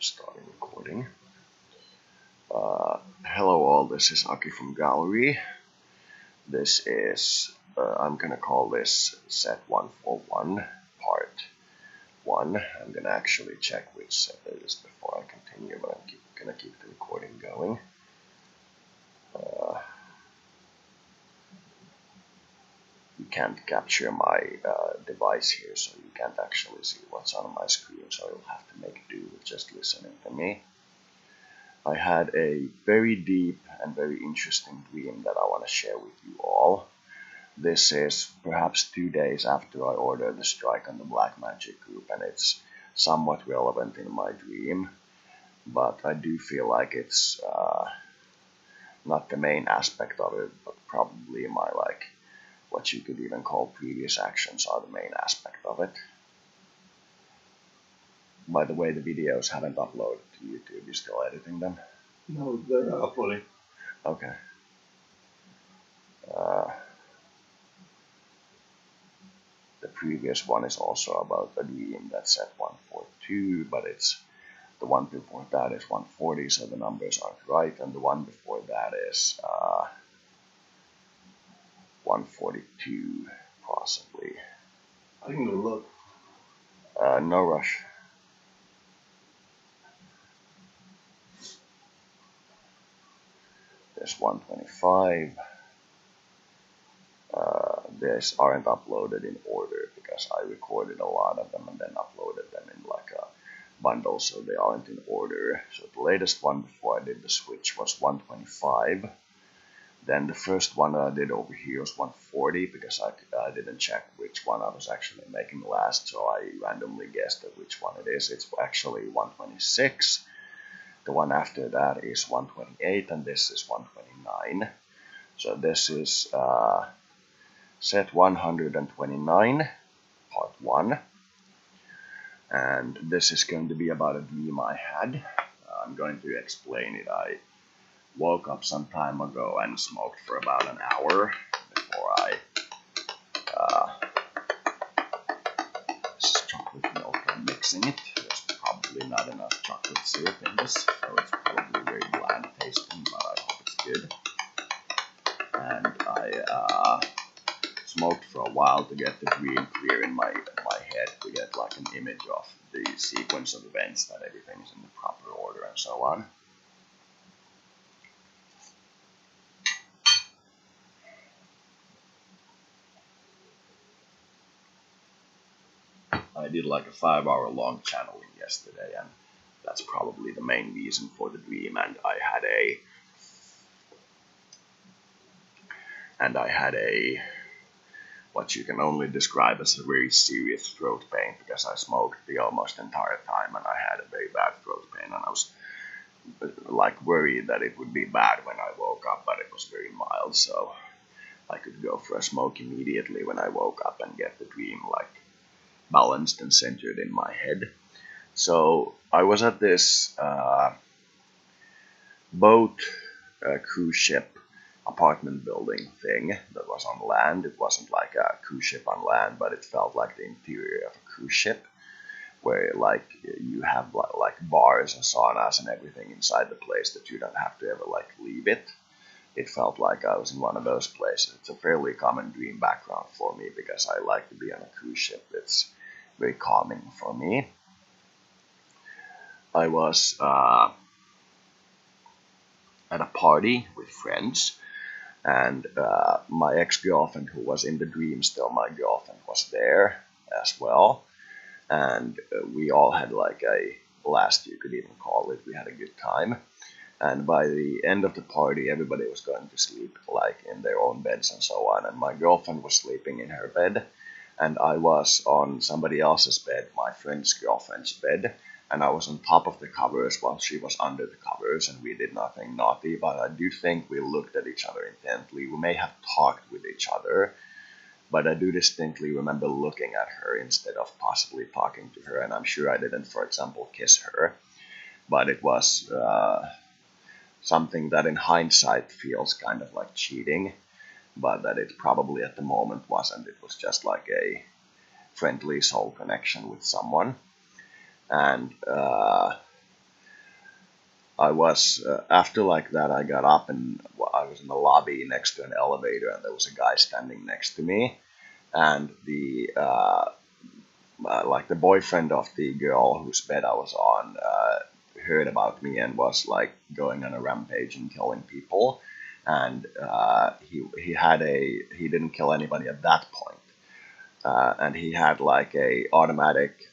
Starting recording. Hello all, this is Aki from Gallery. This is, I'm gonna call this set 141, part 1. I'm gonna actually check which set it is before I continue, but I'm gonna keep the recording going. You can't capture my device here, so you can't actually see what's on my screen, so you'll have to make do with just listening to me. I had a very deep and very interesting dream that I want to share with you all. This is perhaps 2 days after I ordered the strike on the Black Magic group, and it's somewhat relevant in my dream, but I do feel like it's not the main aspect of it, but probably my what you could even call previous actions are the main aspect of it. By the way, the videos haven't uploaded to YouTube. You're still editing them? No, they're uploading. Okay. The previous one is also about a dream that's at 142, but it's the one before that is 140, so the numbers aren't right, and the one before that is 142, possibly. I can go look. No rush. There's 125. These aren't uploaded in order because I recorded a lot of them and then uploaded them in like a bundle, so they aren't in order. So the latest one before I did the switch was 125. Then the first one that I did over here was 140 because I didn't check which one I was actually making last, so I randomly guessed at which one it is. It's actually 126. The one after that is 128, and this is 129. So this is set 129, part 1. And this is going to be about a dream I had. I'm going to explain it. I woke up some time ago and smoked for about an hour before I... this is chocolate milk. I'm mixing it. There's probably not enough chocolate syrup in this, so it's probably very bland tasting, but I hope it's good. And I smoked for a while to get the dream clear in my head, to get like an image of the sequence of events, that everything is in the proper order and so on. I did like a 5-hour long channeling yesterday, and that's probably the main reason for the dream. And I had a what you can only describe as a very serious throat pain because I smoked the almost entire time, and I had a very bad throat pain, and I was like worried that it would be bad when I woke up, but it was very mild, so I could go for a smoke immediately when I woke up and get the dream like balanced and centered in my head. So I was at this boat, cruise ship, apartment building thing that was on land. It wasn't like a cruise ship on land, but it felt like the interior of a cruise ship, where like you have like bars and saunas and everything inside the place that you don't have to ever like leave it. It felt like I was in one of those places. It's a fairly common dream background for me because I like to be on a cruise ship. It's very calming for me. I was at a party with friends, and my ex-girlfriend, who was in the dream still my girlfriend, was there as well, and we all had like a blast, you could even call it. We had a good time, and by the end of the party everybody was going to sleep like in their own beds and so on, and my girlfriend was sleeping in her bed, and I was on somebody else's bed, my friend's girlfriend's bed, and I was on top of the covers while she was under the covers, and we did nothing naughty, but I do think we looked at each other intently. We may have talked with each other, but I do distinctly remember looking at her instead of possibly talking to her, and I'm sure I didn't, for example, kiss her, but it was something that in hindsight feels kind of like cheating, but that it probably at the moment wasn't. It was just like a friendly soul connection with someone. And I was after like that. I got up and I was in the lobby next to an elevator, and there was a guy standing next to me, and the like the boyfriend of the girl whose bed I was on heard about me and was like going on a rampage and killing people, and he didn't kill anybody at that point, and he had like a automatic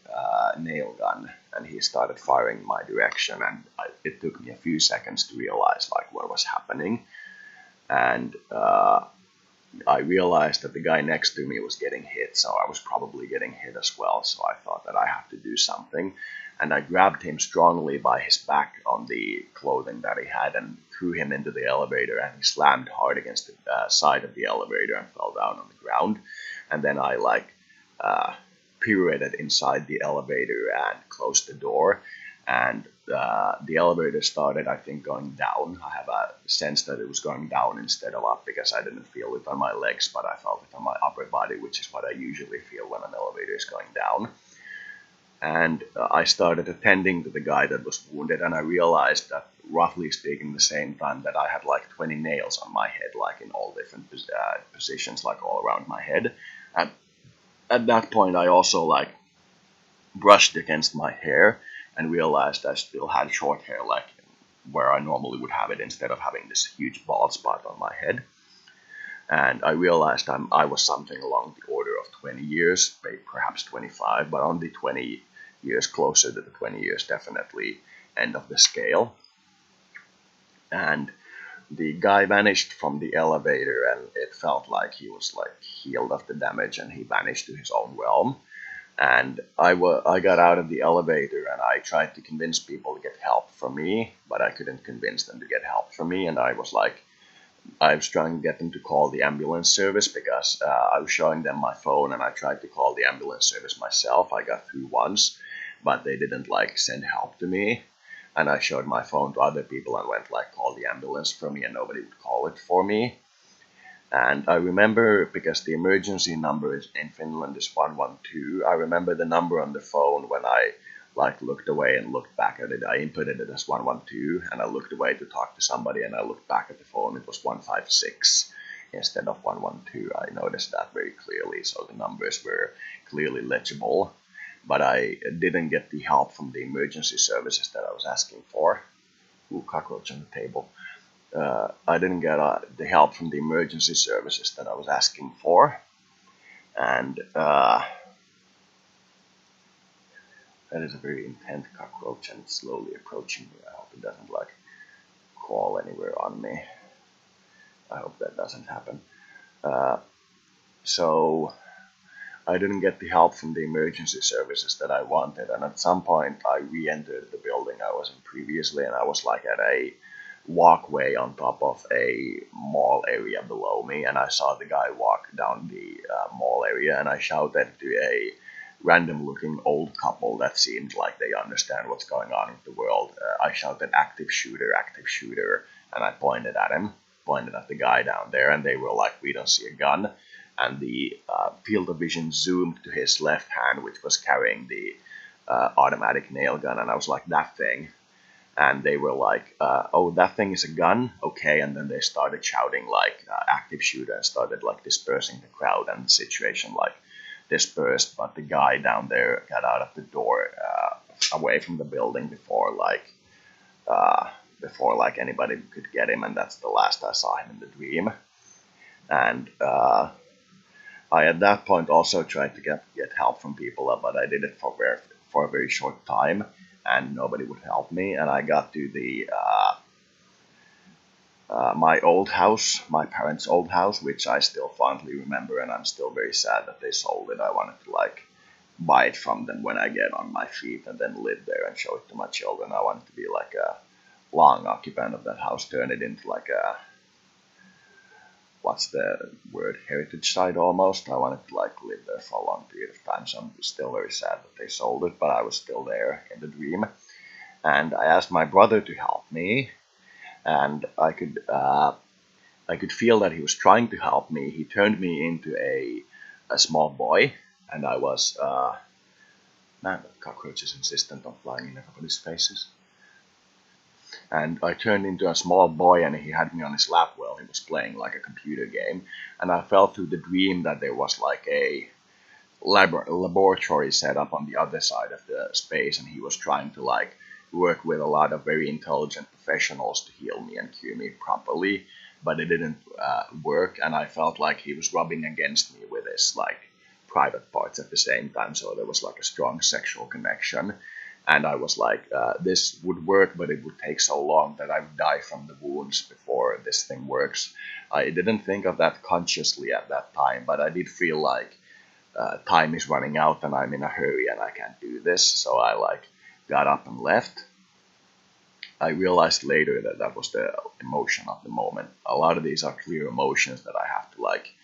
nail gun, and he started firing in my direction, and it took me a few seconds to realize like what was happening, and I realized that the guy next to me was getting hit, so I was probably getting hit as well. So I thought that I have to do something. And I grabbed him strongly by his back on the clothing that he had and threw him into the elevator. And he slammed hard against the side of the elevator and fell down on the ground. And then I pirouetted inside the elevator and closed the door. And the elevator started, I think, going down. I have a sense that it was going down instead of up because I didn't feel it on my legs, but I felt it on my upper body, which is what I usually feel when an elevator is going down. And I started attending to the guy that was wounded, and I realized that, roughly speaking, the same time that I had like 20 nails on my head, like in all different positions, like all around my head. And at that point, I also like brushed against my hair and realized I still had short hair, like where I normally would have it, instead of having this huge bald spot on my head. And I realized I was something along the order of 20 years, perhaps 25, but only 20 years, closer to the 20 years, definitely end of the scale. And the guy vanished from the elevator, and it felt like he was like healed of the damage, and he vanished to his own realm. And I got out of the elevator, and I tried to convince people to get help from me, but I couldn't convince them to get help from me. And I was trying to get them to call the ambulance service because I was showing them my phone, and I tried to call the ambulance service myself. I got through once, but they didn't like send help to me. And I showed my phone to other people and went like, call the ambulance for me, and nobody would call it for me. And I remember, because the emergency number in Finland is 112, I remember the number on the phone when I like looked away and looked back at it. I inputted it as 112, and I looked away to talk to somebody, and I looked back at the phone. It was 156 instead of 112. I noticed that very clearly, so the numbers were clearly legible. But I didn't get the help from the emergency services that I was asking for. Ooh, cockroach on the table. I didn't get the help from the emergency services that I was asking for, and that is a very intent cockroach, and it's slowly approaching me. I hope it doesn't like crawl anywhere on me. I hope that doesn't happen. So I didn't get the help from the emergency services that I wanted, and at some point I re-entered the building I was in previously, and I was like at a walkway on top of a mall area below me, and I saw the guy walk down the mall area, and I shouted to a random looking old couple that seemed like they understand what's going on in the world. I shouted active shooter, and I pointed at him, pointed at the guy down there, and they were like, we don't see a gun. And the field of vision zoomed to his left hand, which was carrying the automatic nail gun, and I was like, that thing. And they were like, oh, that thing is a gun? Okay. And then they started shouting like active shooter, and started like dispersing the crowd, and the situation like dispersed. But the guy down there got out of the door away from the building before like anybody could get him. And that's the last I saw him in the dream. And I at that point also tried to get help from people, but I did it for a very short time, and nobody would help me. And I got to the my old house, my parents' old house, which I still fondly remember, and I'm still very sad that they sold it. I wanted to like buy it from them when I get on my feet, and then live there and show it to my children. I wanted to be like a long occupant of that house, turn it into like a, what's the word, heritage site almost. I wanted to like live there for a long period of time, so I'm still very sad that they sold it, but I was still there in the dream. And I asked my brother to help me, and I could feel that he was trying to help me. He turned me into a small boy, and I was man, that cockroach is insistent on flying in everybody's faces. and I turned into a small boy, and he had me on his lap while he was playing like a computer game. And I felt through the dream that there was like a laboratory set up on the other side of the space, and he was trying to like work with a lot of very intelligent professionals to heal me and cure me properly, but it didn't work, and I felt like he was rubbing against me with his like private parts at the same time, so there was like a strong sexual connection. And I was like, this would work, but it would take so long that I would die from the wounds before this thing works. I didn't think of that consciously at that time, but I did feel like time is running out and I'm in a hurry and I can't do this. So I like got up and left. I realized later that that was the emotion of the moment. A lot of these are clear emotions that I have to like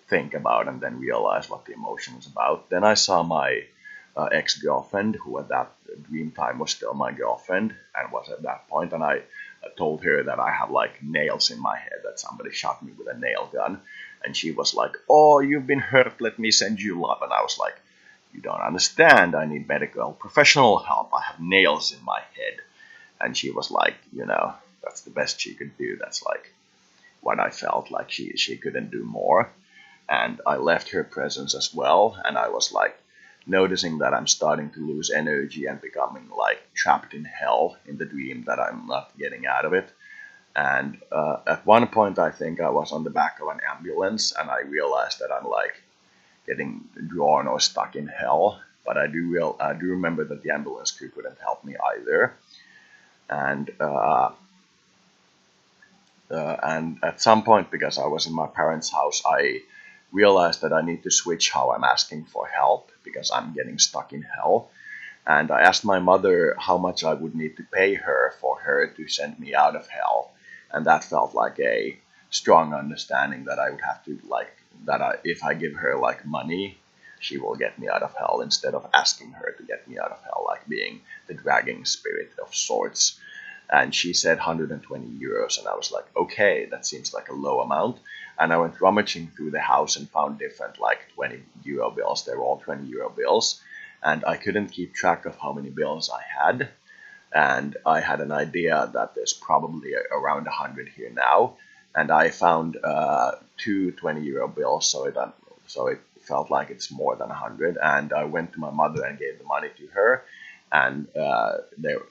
think about and then realize what the emotion is about. Then I saw my ex-girlfriend, who at that dream time was still my girlfriend and was at that point, and I told her that I have like nails in my head, that somebody shot me with a nail gun. And she was like, oh, you've been hurt, let me send you love. And I was like, you don't understand, I need medical professional help, I have nails in my head. And she was like, that's the best she could do. That's like what I felt like she couldn't do more. And I left her presence as well, and I was like noticing that I'm starting to lose energy and becoming like trapped in hell in the dream, that I'm not getting out of it. And at one point, I think I was on the back of an ambulance, and I realized that I'm like getting drawn or stuck in hell. But I do remember that the ambulance crew couldn't help me either. And at some point, because I was in my parents' house, I realized that I need to switch how I'm asking for help because I'm getting stuck in hell. And I asked my mother how much I would need to pay her for her to send me out of hell. And that felt like a strong understanding that I would have to if I give her like money, she will get me out of hell, instead of asking her to get me out of hell, like being the dragging spirit of sorts. And she said 120 euros, and I was like, okay, that seems like a low amount. And I went rummaging through the house and found different like 20 euro bills. They were all 20 euro bills, and I couldn't keep track of how many bills I had. And I had an idea that there's probably around 100 here now. And I found two 20 euro bills, so it felt like it's more than 100. And I went to my mother and gave the money to her. And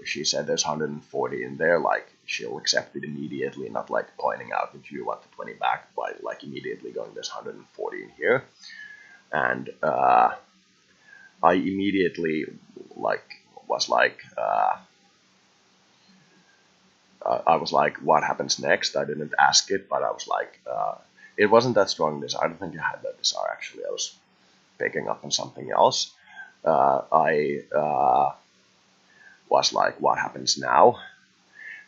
she said there's 140 in there, like she'll accept it immediately, not like pointing out that you want the 20 back, by like immediately going, there's 140 in here. And I immediately like was like, I was like, what happens next? I didn't ask it, but I was like, it wasn't that strong desire. I don't think I had that desire actually. I was picking up on something else. I was like, what happens now?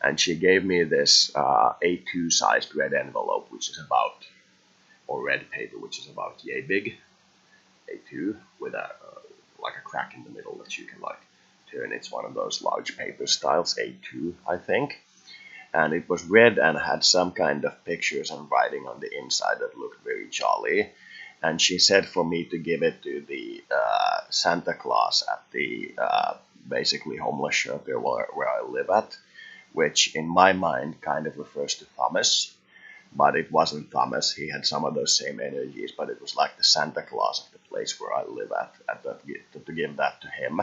And she gave me this A2 sized red envelope, which is about, or red paper, which is about yay big, A2, with a like a crack in the middle that you can like turn. It's one of those large paper styles, A2, I think. And it was red and had some kind of pictures and writing on the inside that looked very jolly. And she said for me to give it to the Santa Claus at the basically homeless shelter where I live at, which in my mind kind of refers to Thomas, but it wasn't Thomas. He had some of those same energies, but it was like the Santa Claus of the place where I live at to give that to him.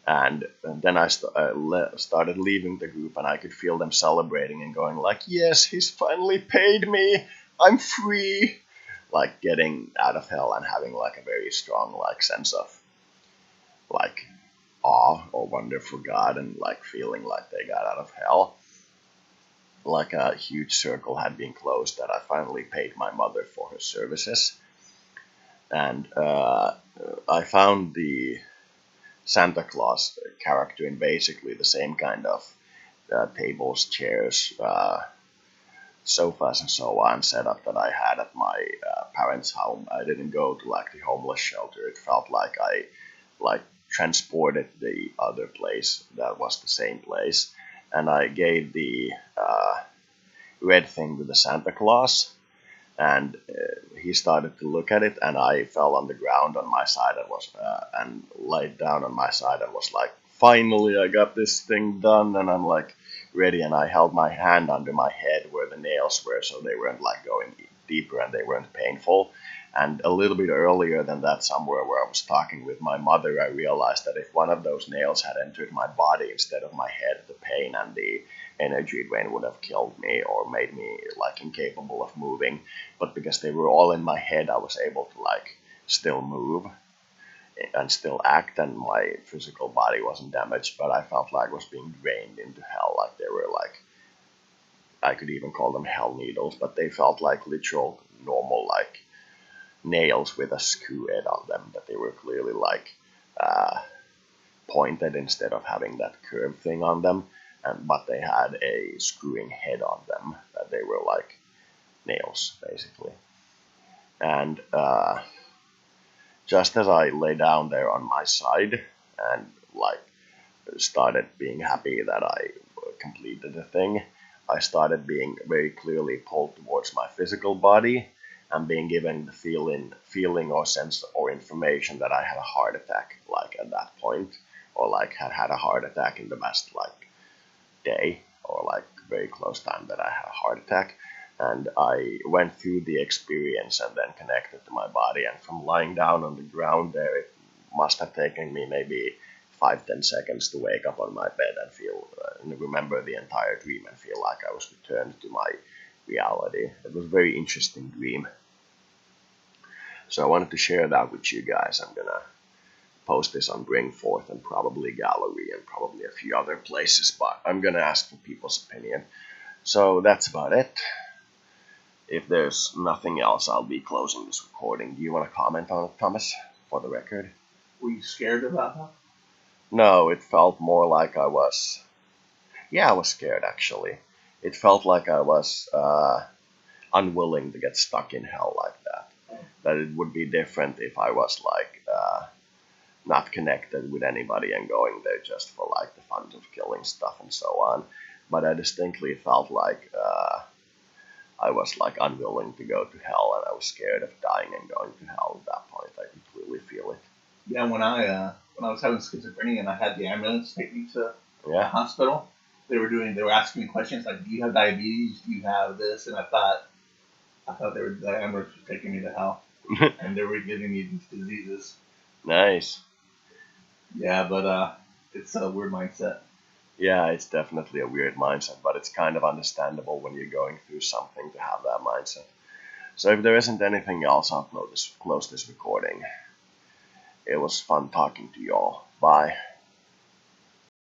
And then I started leaving the group, and I could feel them celebrating and going like, yes, he's finally paid me, I'm free, like getting out of hell and having like a very strong like sense of like awe or wonder for God, and like feeling like they got out of hell. Like a huge circle had been closed, that I finally paid my mother for her services. And I found the Santa Claus character in basically the same kind of tables, chairs, sofas, and so on setup that I had at my parents' home. I didn't go to like the homeless shelter. It felt like I like transported the other place that was the same place, and I gave the red thing to the Santa Claus, and he started to look at it, and I fell on the ground on my side and laid down on my side and was like, finally I got this thing done. And I'm like ready, and I held my hand under my head where the nails were, so they weren't like going deeper and they weren't painful. And a little bit earlier than that, somewhere where I was talking with my mother, I realized that if one of those nails had entered my body instead of my head, the pain and the energy drain would have killed me or made me like incapable of moving. But because they were all in my head, I was able to like still move and still act, and my physical body wasn't damaged, but I felt like I was being drained into hell. Like they were like, I could even call them hell needles, but they felt like literal normal like nails with a screw head on them, but they were clearly like pointed instead of having that curved thing on them, but they had a screwing head on them, that they were like nails basically. And just as I lay down there on my side and like started being happy that I completed the thing, I started being very clearly pulled towards my physical body and being given the feeling or sense or information that I had a heart attack, like at that point, or like had a heart attack in the past like day, or like very close time that I had a heart attack. And I went through the experience and then connected to my body. And from lying down on the ground there, it must have taken me maybe 5-10 seconds to wake up on my bed and feel and remember the entire dream and feel like I was returned to my reality. It was a very interesting dream. So I wanted to share that with you guys. I'm gonna post this on Bringforth and probably Gallery and probably a few other places, but I'm gonna ask for people's opinion. So that's about it. If there's nothing else, I'll be closing this recording. Do you want to comment on it, Thomas, for the record? Were you scared about that? No, it felt more like I was... Yeah, I was scared, actually. It felt like I was unwilling to get stuck in hell like that. That it would be different if I was, like, not connected with anybody and going there just for, like, the fun of killing stuff and so on. But I distinctly felt like... I was like unwilling to go to hell, and I was scared of dying and going to hell at that point. I completely feel it. Yeah, when I was having schizophrenia and I had the ambulance take me to the Yeah. hospital, they were asking me questions like, "Do you have diabetes? Do you have this?" And I thought the ambulance was taking me to hell, and they were giving me these diseases. Nice. Yeah, but it's a weird mindset. Yeah, it's definitely a weird mindset, but it's kind of understandable when you're going through something to have that mindset. So if there isn't anything else, I'll close this recording. It was fun talking to you all. Bye.